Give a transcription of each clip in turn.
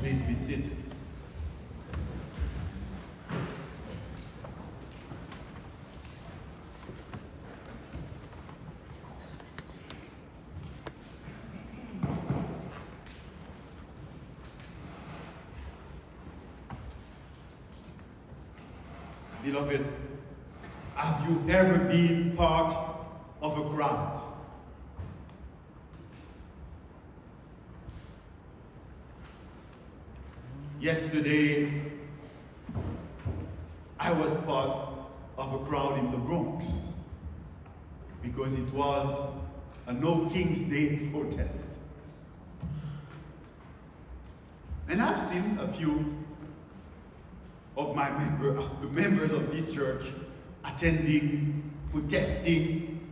Please be seated. Beloved, have you ever been part of a crowd? Yesterday, I was part of a crowd in the Bronx because it was a No King's Day protest. And I've seen a few of the members of this church attending, protesting,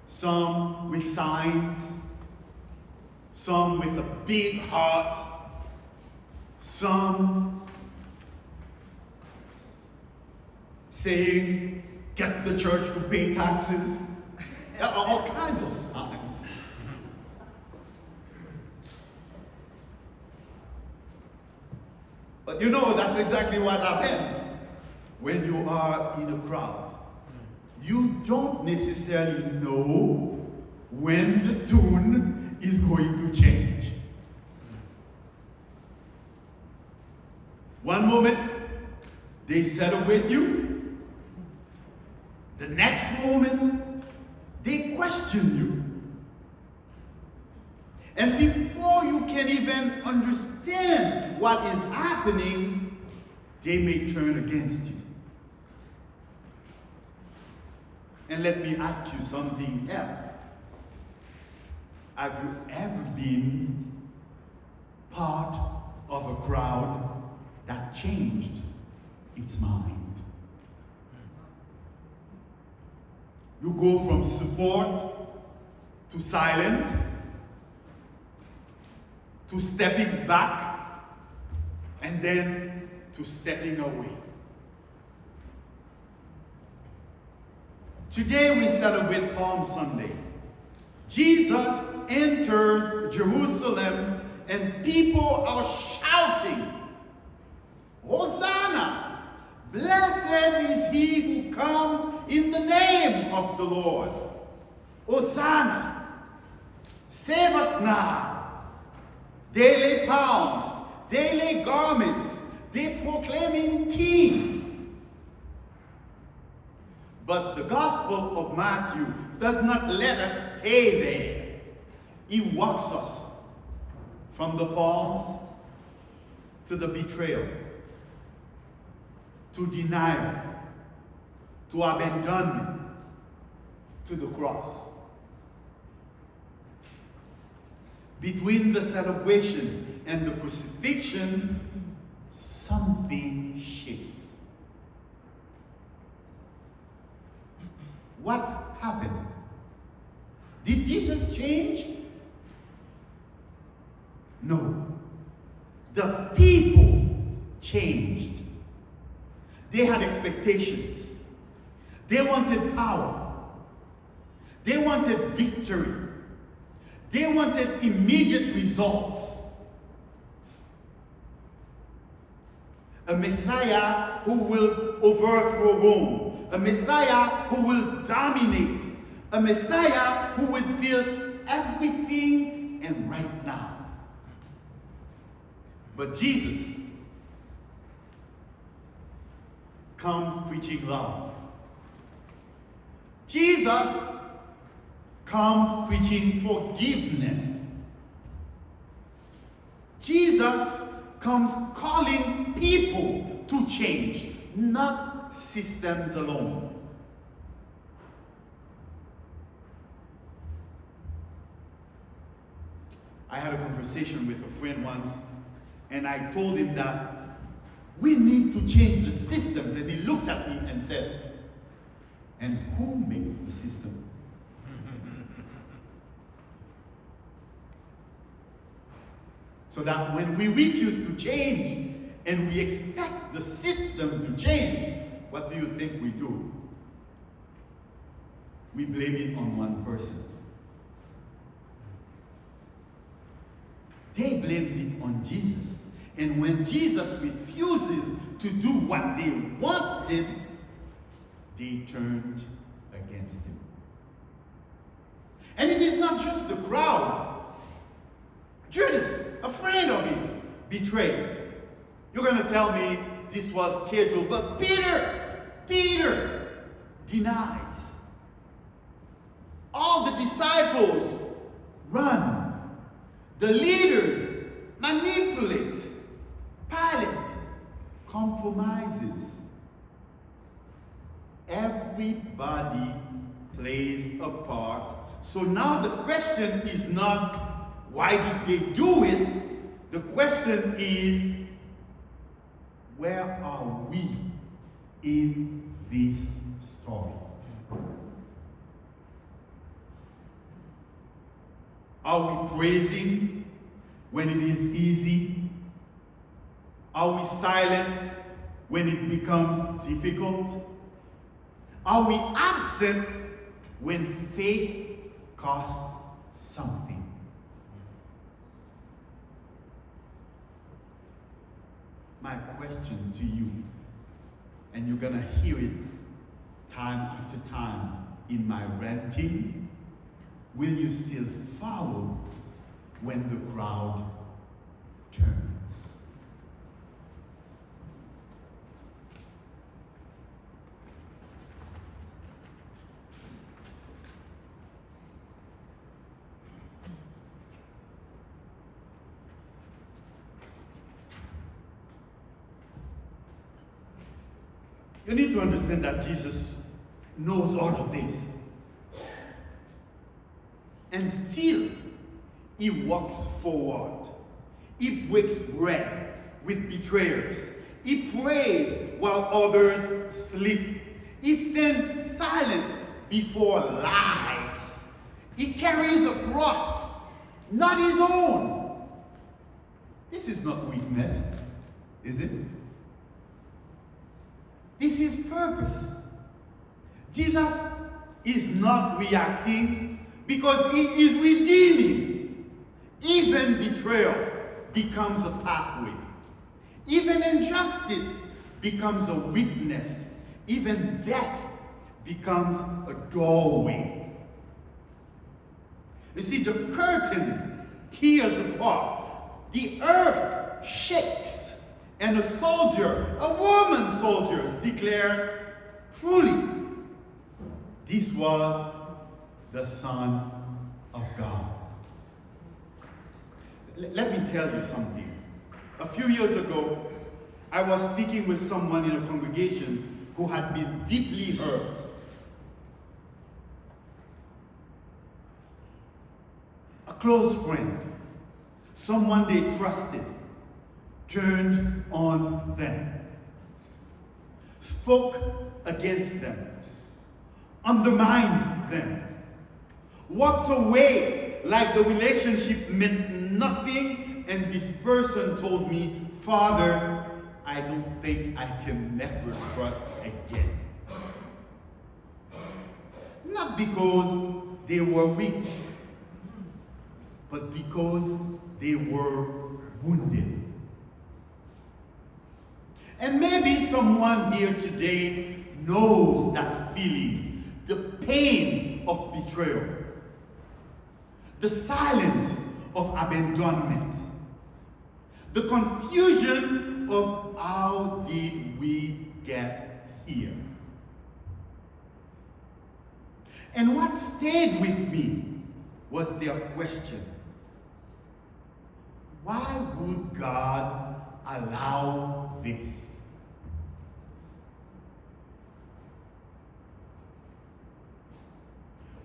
some with signs, some with a big heart, some saying, get the church to pay taxes. All kinds of signs. But you know, that's exactly what happened when you are in a crowd. You don't necessarily know when the tune is going to change. One moment, they celebrate you. The next moment, they question you. And before you can even understand what is happening, they may turn against you. And let me ask you something else. Have you ever been part of a crowd that changed its mind? You go from support to silence, to stepping back, and then to stepping away. Today we celebrate Palm Sunday. Jesus enters Jerusalem and people are shouting, Hosanna! Blessed is he who comes in the name of the Lord. Hosanna! Save us now. They lay palms, they lay garments, they proclaiming King. But the Gospel of Matthew does not let us stay there. He walks us from the palms to the betrayal, to denial, to abandonment, to the cross. Between the celebration and the crucifixion, something shifts. What happened? Did Jesus change? No. The people changed. They had expectations. They wanted power. They wanted victory. They wanted immediate results. A Messiah who will overthrow Rome. A Messiah who will dominate. A Messiah who will fill everything and right now. But Jesus comes preaching love. Jesus comes preaching forgiveness. Jesus comes calling people to change, not systems alone. I had a conversation with a friend once, and I told him that we need to change the systems. And he looked at me and said, and who makes the system? So that when we refuse to change and we expect the system to change, what do you think we do? We blame it on one person. They blamed it on Jesus. And when Jesus refuses to do what they wanted, they turned against him. And it is not just the crowd. Judas, a friend of his, betrays. You're going to tell me this was scheduled, but Peter denies. All the disciples run. The leaders manipulate. Pilate compromises. Everybody plays a part. So now the question is not, why did they do it? The question is, where are we in this story? Are we praising when it is easy? Are we silent when it becomes difficult? Are we absent when faith costs something? My question to you, and you're going to hear it time after time in my ranting, will you still follow when the crowd turns? You need to understand that Jesus knows all of this. And still, he walks forward. He breaks bread with betrayers. He prays while others sleep. He stands silent before lies. He carries a cross, not his own. This is not weakness, is it? This is purpose. Jesus is not reacting because he is redeeming. Even betrayal becomes a pathway. Even injustice becomes a witness. Even death becomes a doorway. You see, the curtain tears apart. The earth shakes. And a soldier, a woman soldier, declares, truly, this was the Son of God. Let me tell you something. A few years ago, I was speaking with someone in a congregation who had been deeply hurt. A close friend, someone they trusted, turned on them, spoke against them, undermined them, walked away like the relationship meant nothing, and this person told me, Father, I don't think I can never trust again. Not because they were weak, but because they were wounded. And maybe someone here today knows that feeling, the pain of betrayal, the silence of abandonment, the confusion of how did we get here. And what stayed with me was their question. Why would God allow this?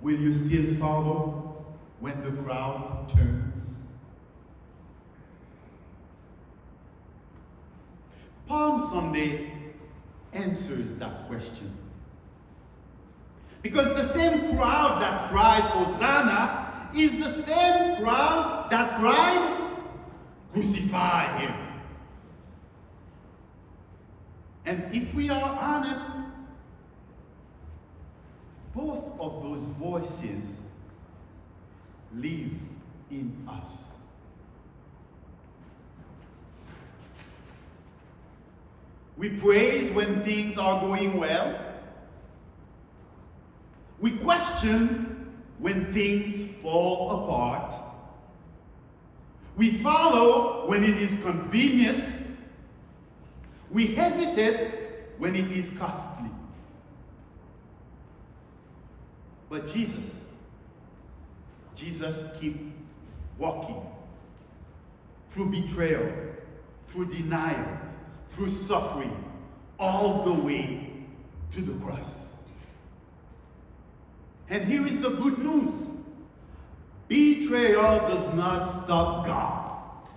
Will you still follow when the crowd turns? Palm Sunday answers that question. Because the same crowd that cried Hosanna is the same crowd that cried, crucify him. And if we are honest, both of those voices live in us. We praise when things are going well. We question when things fall apart. We follow when it is convenient. We hesitate when it is costly. But Jesus keeps walking through betrayal, through denial, through suffering, all the way to the cross. And here is the good news. Betrayal does not stop God.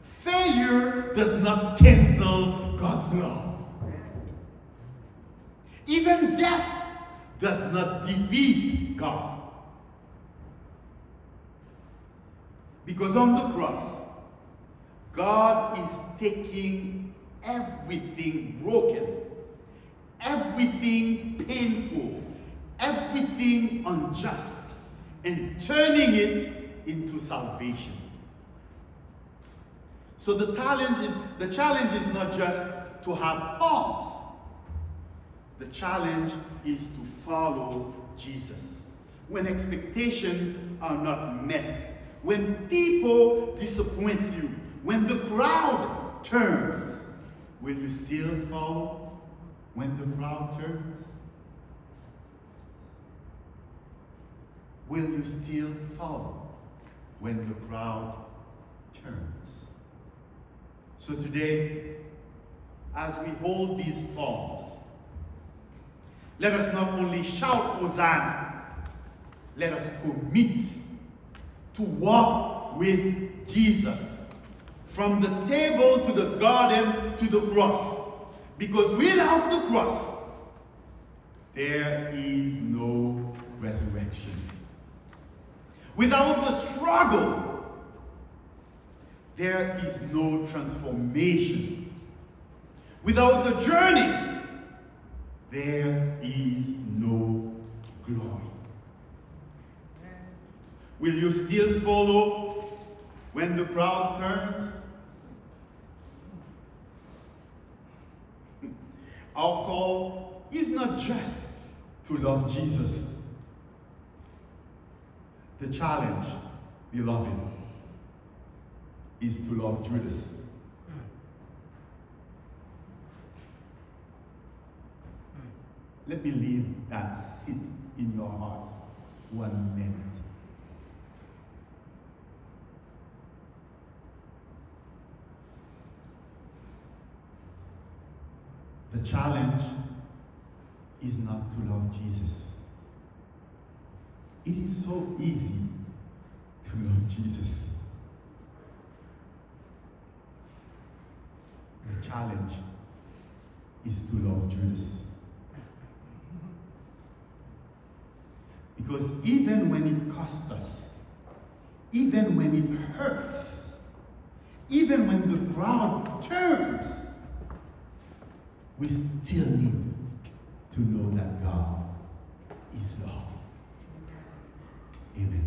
Failure does not cancel God's love. Even death does not defeat God. Because on the cross, God is taking everything broken, everything painful, everything unjust, and turning it into salvation. So the challenge is not just to have palms. The challenge is to follow Jesus. When expectations are not met, when people disappoint you, when the crowd turns, will you still follow when the crowd turns? Will you still follow when the crowd turns? So today, as we hold these palms, let us not only shout Hosanna, let us commit to walk with Jesus from the table to the garden to the cross. Because without the cross, there is no resurrection. Without the struggle, there is no transformation. Without the journey, there is no glory. Will you still follow when the crowd turns? Our call is not just to love Jesus. The challenge, beloved, is to love Judas. Let me leave that sit in your hearts 1 minute. The challenge is not to love Jesus. It is so easy to love Jesus. The challenge is to love Judas. Because even when it costs us, even when it hurts, even when the crowd turns, we still need to know that God is love. Amen.